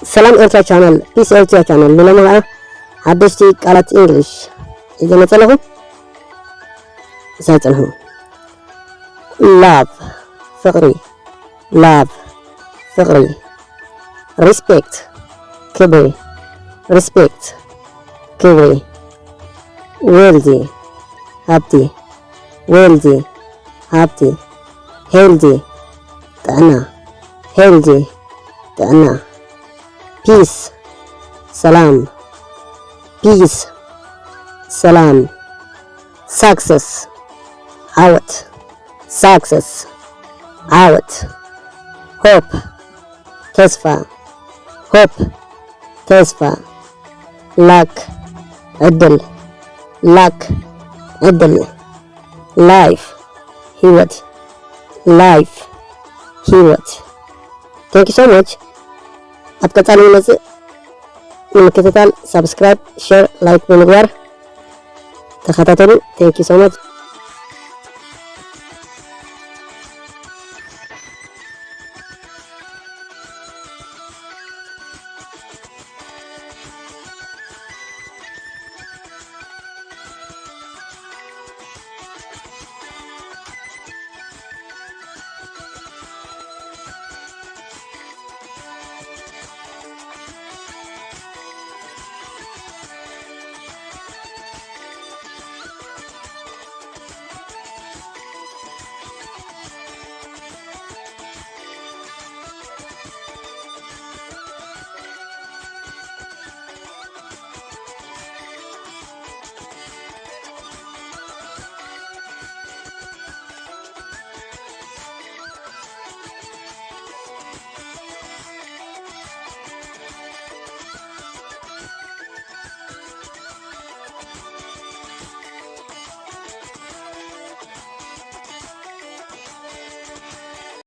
ሰላም ኤርትራ ቻናል ፒስ ኤርትራ ቻናል ለለማ አዲስቲ ቃላት እንግሊሽ እየመጣለሁ ሳይጽነው ላቭ ፍቅሪ ላቭ ፍቅሪ ሪስፔክት ክብሪ ሪስፔክት ክብሪ ዌልዚ ሀብቲ ዌልዚ ሀብቲ ሄልዚ ጥዕና ሄልዚ ጥዕና peace salam peace salam success out success out hope ተስፋ hope ተስፋ luck እድል luck እድል life ህይወት life ህይወት thank you so much አትቀጣሉ ነጽ ምንከታተል ሰብስክራይብ ሼር ላይክ በመግባር ተከታተሉ thank you so much